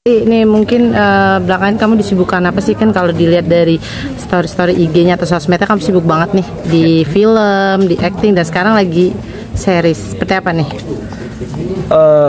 Ini mungkin belakangan kamu disibukkan apa sih, kan kalau dilihat dari story-story IG-nya atau sosmednya kamu sibuk banget nih di film, di acting, dan sekarang lagi series. Seperti apa nih?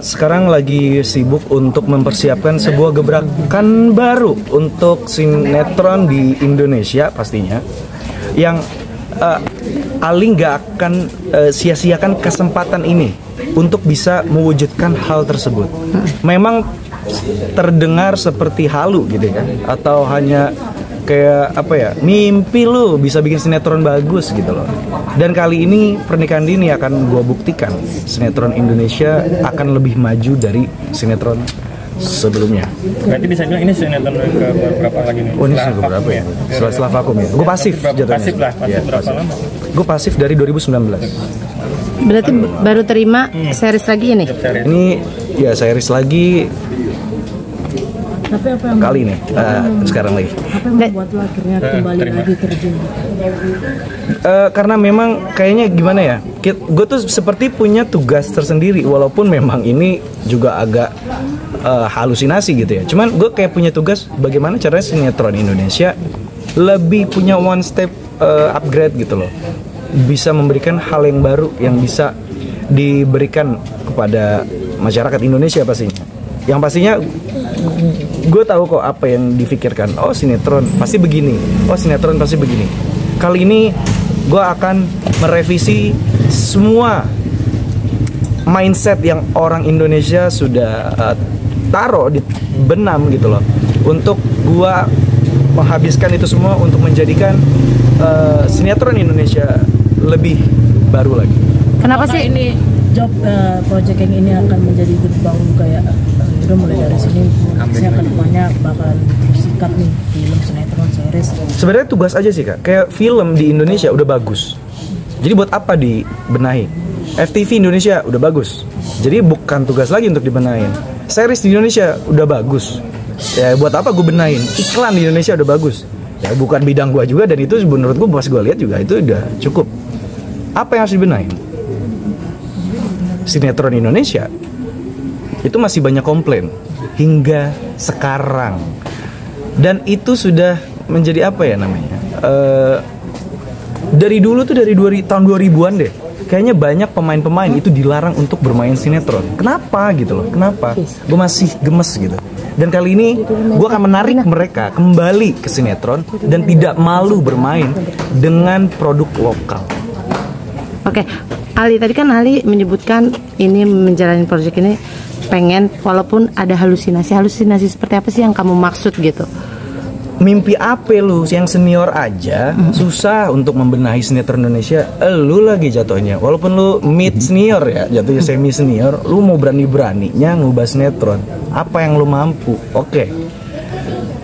Sekarang lagi sibuk untuk mempersiapkan sebuah gebrakan baru untuk sinetron di Indonesia pastinya, yang Ali nggak akan sia-siakan kesempatan ini untuk bisa mewujudkan hal tersebut. Memang terdengar seperti halu gitu kan, atau hanya kayak apa ya, mimpi lu bisa bikin sinetron bagus gitu loh. Dan kali ini Pernikahan Dini akan gue buktikan sinetron Indonesia akan lebih maju dari sinetron sebelumnya. Berarti bisa bilang ini sinetron ke berapa lagi nih? Oh, ini sudah berapa ya? Setelah vakum ya. Gue pasif jatuhnya. Pasif lah, pasif berapa lama? Gue pasif dari 2019. Berarti baru terima series lagi ini? Ini ya series lagi. Tapi apa yang kali ini sekarang lagi. Apa yang membuat lo akhirnya kembali lagi terjun? Karena memang kayaknya gimana ya, gue tuh seperti punya tugas tersendiri, walaupun memang ini juga agak halusinasi gitu ya. Cuman gue kayak punya tugas bagaimana caranya sinetron Indonesia lebih punya one step upgrade gitu loh, bisa memberikan hal yang baru yang bisa diberikan kepada masyarakat Indonesia pastinya. Yang pastinya gue tahu kok apa yang difikirkan. Oh, sinetron pasti begini. Oh, sinetron pasti begini. Kali ini gue akan merevisi semua mindset yang orang Indonesia sudah taruh di benam gitu loh. Untuk gue menghabiskan itu semua untuk menjadikan sinetron Indonesia lebih baru lagi. Kenapa sih ini job project yang ini akan menjadi gerbang kayak udah mulai dari sini saya ke depannya bakal tersikat nih film, sinetron, series? Sebenarnya tugas aja sih kak, kayak film di Indonesia udah bagus, jadi buat apa dibenahi? FTV Indonesia udah bagus, jadi bukan tugas lagi untuk dibenahin. Series di Indonesia udah bagus, ya buat apa gue benahin? Iklan di Indonesia udah bagus, ya bukan bidang gue juga, dan itu menurut gue pas gue lihat juga itu udah cukup. Apa yang harus dibenahin? Sinetron Indonesia itu masih banyak komplain hingga sekarang, dan itu sudah menjadi apa ya namanya, dari dulu tuh dari tahun 2000-an deh kayaknya banyak pemain-pemain itu dilarang untuk bermain sinetron. Kenapa gitu loh, kenapa? Gue masih gemes gitu. Dan kali ini gue akan menarik mereka kembali ke sinetron dan tidak malu bermain dengan produk lokal. Oke, Ali, tadi kan Ali menyebutkan ini menjalani proyek ini pengen walaupun ada halusinasi seperti apa sih yang kamu maksud gitu? Mimpi apa lu yang senior aja susah untuk membenahi sinetron Indonesia, lu lagi jatuhnya walaupun lu mid senior ya, jatuhnya semi senior, lu mau berani-beraninya ngubah sinetron. Apa yang lu mampu? Oke.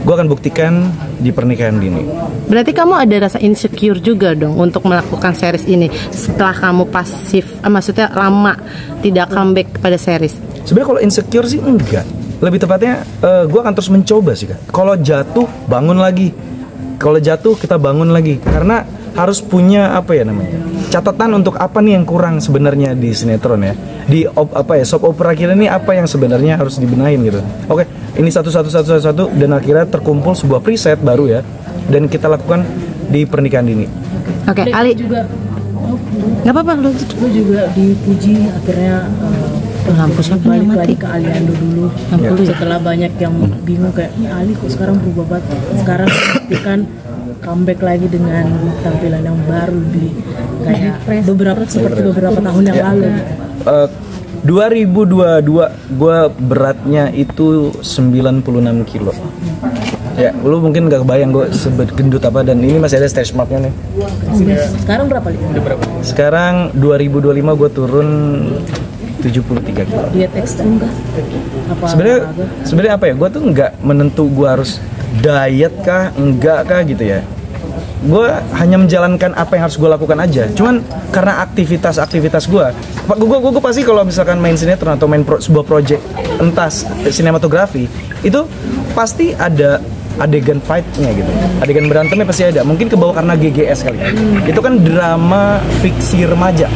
Gue akan buktikan di Pernikahan Dini. Berarti kamu ada rasa insecure juga dong untuk melakukan series ini setelah kamu pasif, maksudnya lama tidak comeback pada series? Sebenarnya kalau insecure sih enggak. Lebih tepatnya gue akan terus mencoba sih kak. Kalau jatuh bangun lagi. Kalau jatuh kita bangun lagi. Karena harus punya apa ya namanya, catatan untuk apa nih yang kurang sebenarnya di sinetron ya, di soap opera kita ini apa yang sebenarnya harus dibenahin gitu. Oke, ini satu dan akhirnya terkumpul sebuah preset baru ya, dan kita lakukan di Pernikahan Dini. Oke, Ali juga nggak apa-apa, lu juga dipuji akhirnya balik lagi ke Aliando dulu. Setelah banyak yang bingung kayak ini Ali kok sekarang berubah banget. Sekarang pastikan comeback lagi dengan tampilan yang baru di kayak beberapa tahun yang lalu. 2022 gue beratnya itu 96 kilo. Ya, lu mungkin gak kebayang gue segendut apa, dan ini masih ada stage marknya nih. Sekarang berapa nih? Sekarang 2025 gue turun 73 kilo. Diet ekstrim kah? Sebenarnya apa ya? Gue tuh nggak menentu gue harus diet kah, enggak kah gitu ya. Gue hanya menjalankan apa yang harus gue lakukan aja. Cuman karena aktivitas gue pasti kalau misalkan main sinetron atau main sebuah project, entah sinematografi, itu pasti ada adegan fightnya gitu, adegan berantemnya pasti ada. Mungkin kebawa karena GGS kali. Itu kan drama fiksi remaja.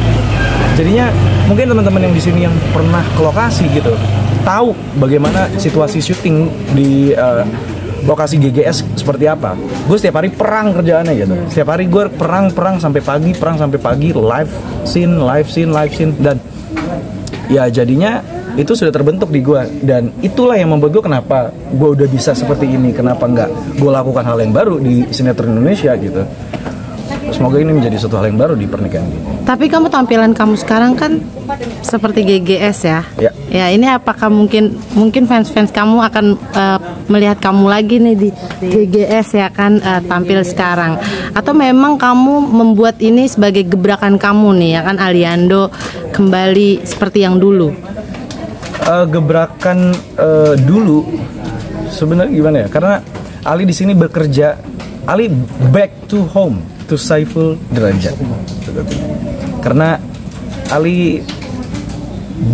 Jadinya mungkin teman-teman yang di sini yang pernah ke lokasi gitu, tahu bagaimana situasi syuting di lokasi GGS seperti apa. Gue setiap hari perang kerjaannya gitu. Setiap hari gue perang sampai pagi, live scene, dan ya jadinya itu sudah terbentuk di gue, dan itulah yang membuat gue kenapa gue udah bisa seperti ini, kenapa nggak gue lakukan hal yang baru di sinetron Indonesia gitu. Semoga ini menjadi suatu hal yang baru di pernikahan gue. Tapi kamu tampilan kamu sekarang kan seperti GGS ya. Ya. Ya, ini apakah mungkin fans-fans kamu akan melihat kamu lagi nih di GGS ya kan, tampil sekarang, atau memang kamu membuat ini sebagai gebrakan kamu nih ya kan, Aliando kembali seperti yang dulu? Gebrakan dulu sebenarnya gimana ya? Karena Ali di sini bekerja, Ali back to home, to Saiful Derajat. Karena Ali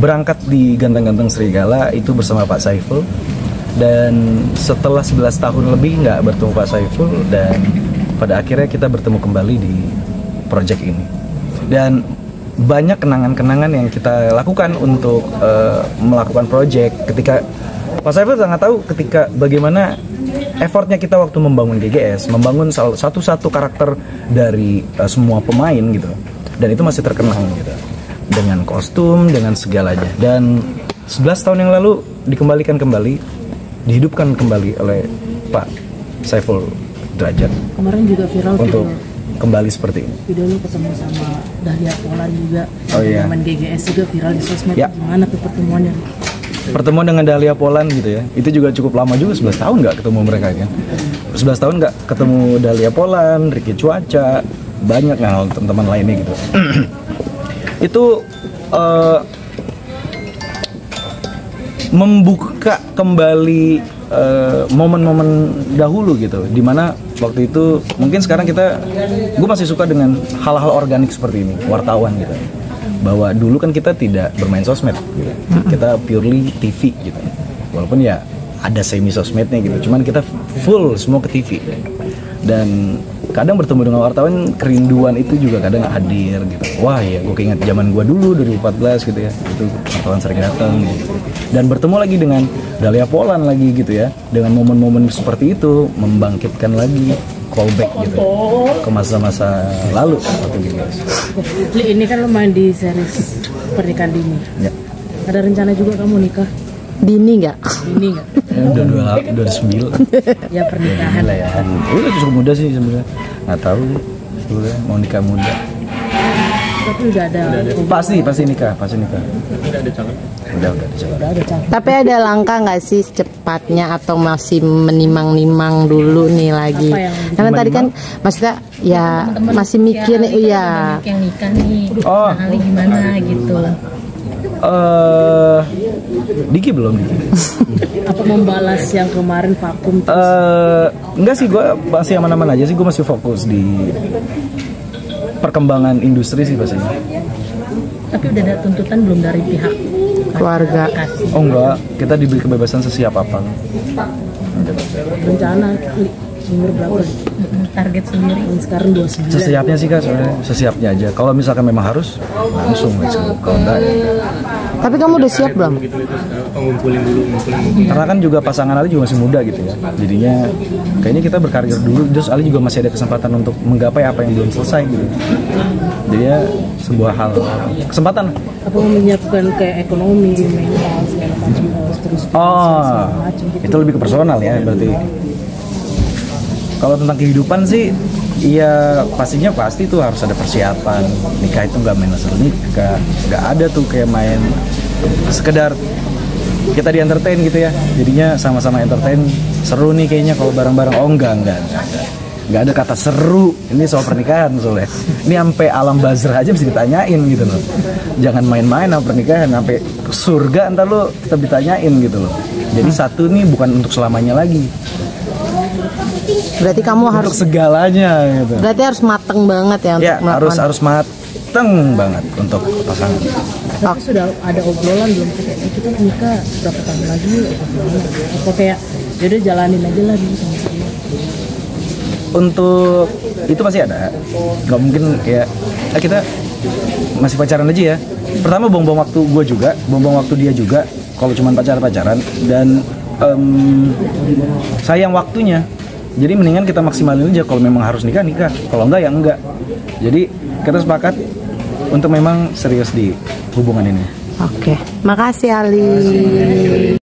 berangkat di Ganteng-Ganteng Serigala itu bersama Pak Saiful, dan setelah 11 tahun lebih nggak bertemu Pak Saiful, dan pada akhirnya kita bertemu kembali di project ini. Dan banyak kenangan-kenangan yang kita lakukan untuk melakukan project. Ketika Pak Saiful sangat tahu ketika bagaimana effortnya kita waktu membangun GGS, membangun satu-satu karakter dari semua pemain gitu, dan itu masih terkenang gitu, dengan kostum, dengan segalanya. Dan 11 tahun yang lalu dikembalikan kembali, dihidupkan kembali oleh Pak Saiful Derajat. Kemarin juga viral untuk kembali seperti ini. Videonya ketemu sama Dahlia Polan juga. Oh iya. Main GGS juga viral di sosmed. Ya. Gimana tuh pertemuannya? Pertemuan dengan Dahlia Polan gitu ya, itu juga cukup lama juga, 11 tahun nggak ketemu mereka kan. 11 tahun nggak ketemu Dahlia Polan, Ricky Cuaca, banyak hal teman-teman lainnya gitu. Itu membuka kembali momen-momen dahulu gitu, dimana waktu itu mungkin sekarang gue masih suka dengan hal-hal organik seperti ini, wartawan gitu, bahwa dulu kan kita tidak bermain sosmed gitu. Kita purely TV gitu, walaupun ya ada semi sosmednya gitu, cuman kita full semua ke TV. Dan kadang bertemu dengan wartawan, kerinduan itu juga kadang hadir gitu. Wah ya, gue keinget zaman gue dulu 2014 gitu ya, itu wartawan sering datang gitu. Dan bertemu lagi dengan Dahlia Polan lagi gitu ya, dengan momen-momen seperti itu membangkitkan lagi callback gitu ke masa-masa lalu waktu gitu. Li, ini kan lo main di series Pernikahan Dini. Ya. Ada rencana juga kamu nikah? Dini nggak? Dini nggak? Ya, udah 29. Ya pernikahan. Lah ya. Udah cukup muda sih sebenarnya. Nggak tahu sebenarnya mau nikah muda. Tapi udah ada. Pasti nikah. Tidak ada calon. Udah ada calon. Udah ada calon. Tapi ada langkah nggak sih secepatnya, atau masih menimang-nimang dulu nih lagi? Apa yang Karena tadi kan maksudnya ya masih mikir nih, iya. Yang nikah nih, Oh. Nah, Ali gimana gitu. Diki belum Diki. Apa membalas yang kemarin vakum? Enggak sih, gue masih aman-aman aja sih. Gue masih fokus di perkembangan industri sih pastinya. Tapi udah ada tuntutan belum dari pihak Keluarga. kasih? Oh enggak, kita diberi kebebasan sesiap apa. Rencana Li, umur berapa? Target sendiri. Sekarang 29. Sesiapnya sih Kak, sebenarnya sesiapnya aja. Kalau misalkan memang harus, langsung let's go. Kalau enggak ya. Tapi kamu udah siap belum? Gitu itu ngumpulin dulu. Karena kan juga pasangan Ali juga masih muda gitu ya. Jadinya kayaknya kita berkarir dulu, terus Ali juga masih ada kesempatan untuk menggapai apa yang belum selesai gitu. Jadi ya sebuah hal kesempatan. Apa menyiapkan kayak ekonomi, mental, segala macam, terus Oh, segala macam gitu. itu lebih ke personal ya berarti. Kalau tentang kehidupan sih, iya pastinya pasti tuh harus ada persiapan. Nikah itu nggak main asal nikah, nggak ada tuh kayak main sekedar kita di entertain gitu ya. Jadinya sama-sama entertain, seru nih kayaknya kalau bareng-bareng. Oh enggak. Nggak ada kata seru. Ini soal pernikahan soalnya. Ini sampai alam bazar aja bisa ditanyain gitu loh. Jangan main-main sama pernikahan, sampai surga ntar lo tetap ditanyain gitu loh. Jadi satu nih bukan untuk selamanya lagi. Berarti kamu harus, Untuk segalanya gitu. berarti harus mateng banget ya untuk Ya melakukan. harus mateng banget untuk pasangan. Tapi sudah ada obrolan belum kayak kita nikah berapa tahun lagi apa kayak yaudah jalanin aja lah gitu sama-sama. Untuk itu pasti ada. Nggak mungkin kayak kita masih pacaran aja ya. Pertama buang-buang waktu gue juga, buang-buang waktu dia juga. kalau cuma pacaran dan sayang waktunya. Jadi mendingan kita maksimalin aja, kalau memang harus nikah, kalau enggak ya enggak. Jadi kita sepakat untuk memang serius di hubungan ini. Oke, makasih Ali.